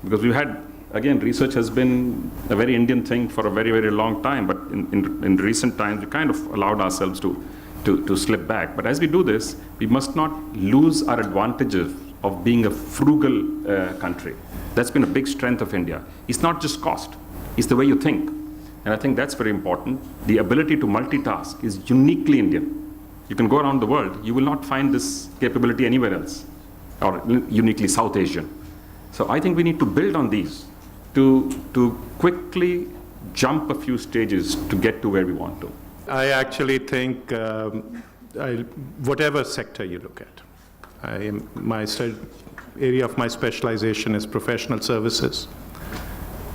Because we've had, again, research has been a very Indian thing for a very, very long time, but in recent times, we kind of allowed ourselves to slip back. But as we do this, we must not lose our advantages of being a frugal country. That's been a big strength of India. It's not just cost, it's the way you think. And I think that's very important. The ability to multitask is uniquely Indian. You can go around the world, you will not find this capability anywhere else, or uniquely South Asian. So I think we need to build on these to quickly jump a few stages to get to where we want to. I actually think whatever sector you look at, my area of my specialization is professional services.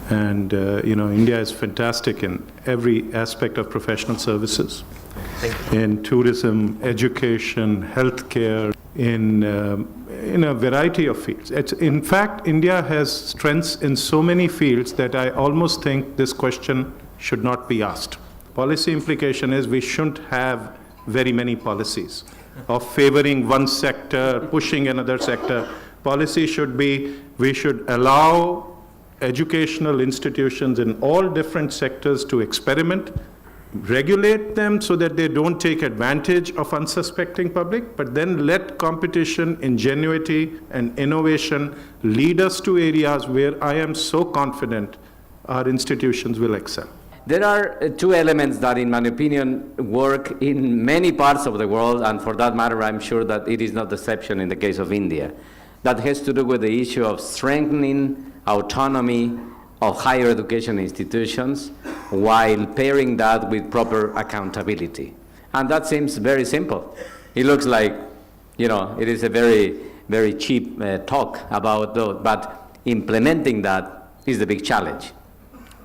And India is fantastic in every aspect of professional services. In tourism, education, healthcare, in a variety of fields. In fact, India has strengths in so many fields that I almost think this question should not be asked. Policy implication is we shouldn't have very many policies of favoring one sector, pushing another sector. Policy should be, we should allow educational institutions in all different sectors to experiment, regulate them so that they don't take advantage of unsuspecting public, but then let competition, ingenuity, and innovation lead us to areas where I am so confident our institutions will excel. There are two elements that, in my opinion, work in many parts of the world, and for that matter, I'm sure that it is not the exception in the case of India. That has to do with the issue of strengthening autonomy of higher education institutions while pairing that with proper accountability. And that seems very simple. It looks like, it is a very, very cheap talk about those, but implementing that is the big challenge.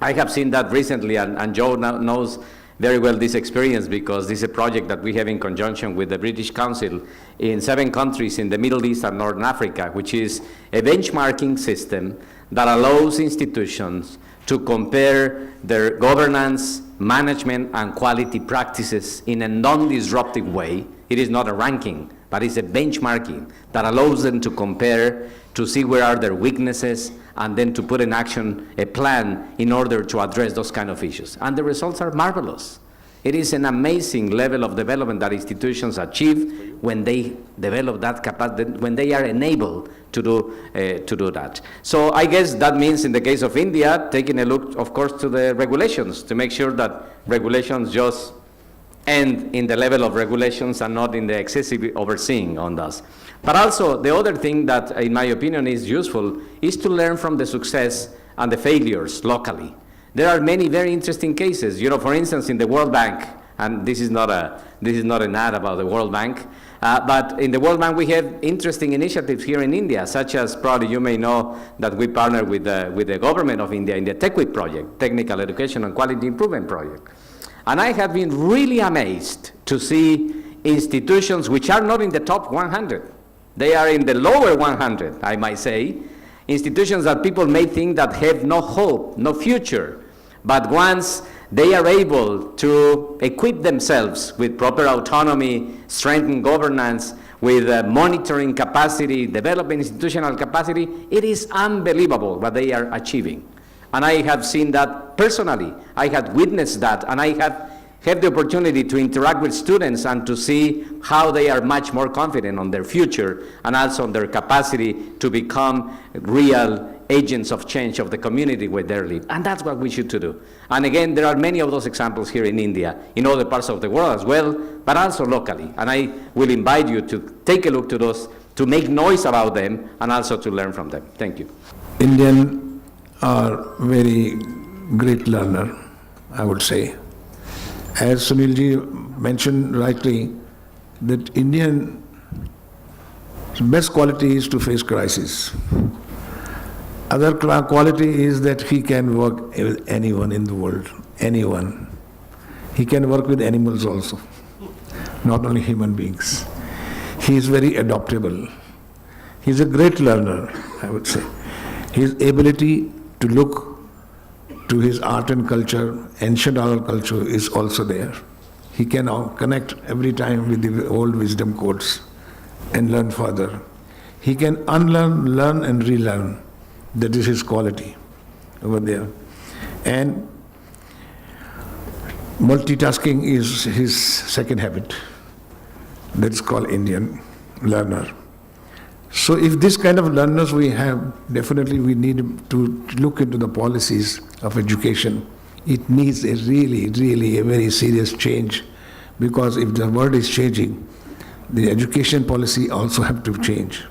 I have seen that recently, and Joe knows very well this experience because this is a project that we have in conjunction with the British Council in 7 countries in the Middle East and Northern Africa, which is a benchmarking system that allows institutions to compare their governance, management, and quality practices in a non-disruptive way. It is not a ranking, but it's a benchmarking that allows them to compare, to see where are their weaknesses, and then to put in action a plan in order to address those kind of issues. And the results are marvelous. It is an amazing level of development that institutions achieve when they develop that capacity, when they are enabled to do that. So I guess that means in the case of India, taking a look, of course, to the regulations to make sure that regulations just end in the level of regulations and not in the excessive overseeing on those. But also, the other thing that, in my opinion, is useful is to learn from the success and the failures locally. There are many very interesting cases. For instance, in the World Bank, and this is not an ad about the World Bank, but in the World Bank we have interesting initiatives here in India, such as probably you may know that we partner with the government of India in the TechWIP project, Technical Education and Quality Improvement Project. And I have been really amazed to see institutions which are not in the top 100. They are in the lower 100, I might say. Institutions that people may think that have no hope, no future. But once they are able to equip themselves with proper autonomy, strengthen governance, with monitoring capacity, developing institutional capacity, it is unbelievable what they are achieving. And I have seen that personally. I have witnessed that, and I have had the opportunity to interact with students and to see how they are much more confident on their future and also on their capacity to become real agents of change of the community where they live. And that's what we should do. And again, there are many of those examples here in India, in other parts of the world as well, but also locally. And I will invite you to take a look to those, to make noise about them, and also to learn from them. Thank you. Indian are very great learner, I would say. As Sunilji mentioned rightly, that Indian best quality is to face crisis. Other quality is that he can work with anyone in the world, anyone. He can work with animals also, not only human beings. He is very adaptable. He is a great learner, I would say. His ability to look to his art and culture, ancient art and culture, is also there. He can now connect every time with the old wisdom quotes and learn further. He can unlearn, learn and relearn. That is his quality over there. And multitasking is his second habit. That is called Indian learner. So if this kind of learners we have, definitely we need to look into the policies of education. It needs a really a very serious change, because if the world is changing, the education policy also have to change.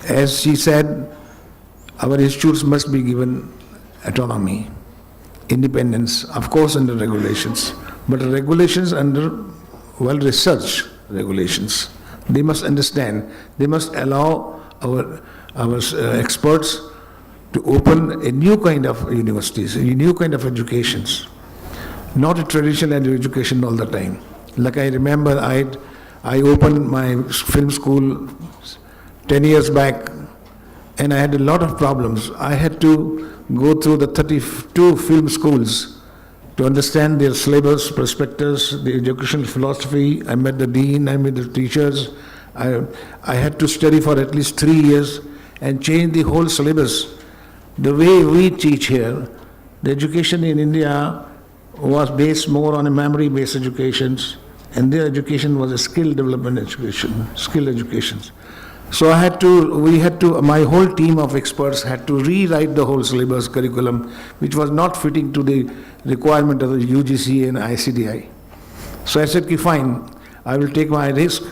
As she said, our institutes must be given autonomy, independence, of course under regulations, but regulations under well-researched regulations. They must understand, they must allow our experts to open a new kind of universities, a new kind of educations, not a traditional education all the time. Like I remember, I opened my film school 10 years back, and I had a lot of problems. I had to go through the 32 film schools to understand their syllabus, prospectus, the educational philosophy. I met the dean, I met the teachers. I had to study for at least 3 years and change the whole syllabus. The way we teach here, the education in India was based more on a memory-based educations, and their education was a skill development education, skill educations. So my whole team of experts had to rewrite the whole syllabus curriculum, which was not fitting to the requirement of the UGC and ICDI. So I said, fine, I will take my risk,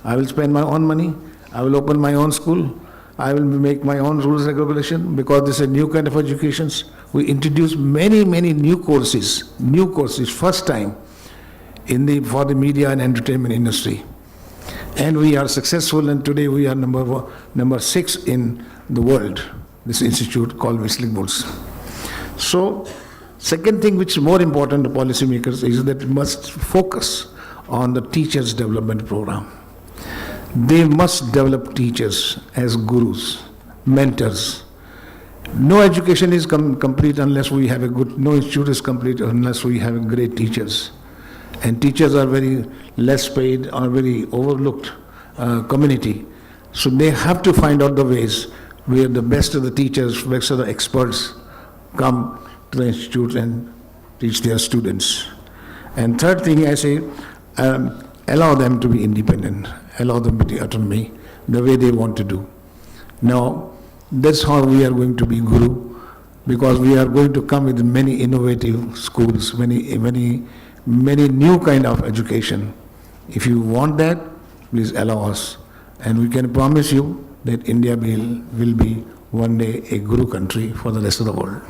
I will spend my own money, I will open my own school, I will make my own rules and regulation, because this is a new kind of educations. We introduced many new courses, first time for the media and entertainment industry. And we are successful, and today we are number 6 in the world, this institute called Whistling Woods. So, second thing which is more important to policymakers is that we must focus on the teachers' development program. They must develop teachers as gurus, mentors. No education is complete unless we have no institute is complete unless we have great teachers. And teachers are very less paid or very overlooked community. So they have to find out the ways where the best of the teachers, best of the experts come to the institute and teach their students. And third thing I say, allow them to be independent, allow them to be autonomy, the way they want to do. Now, that's how we are going to be guru, because we are going to come with many innovative schools, many new kind of education. If you want that, please allow us. And we can promise you that India will be one day a guru country for the rest of the world.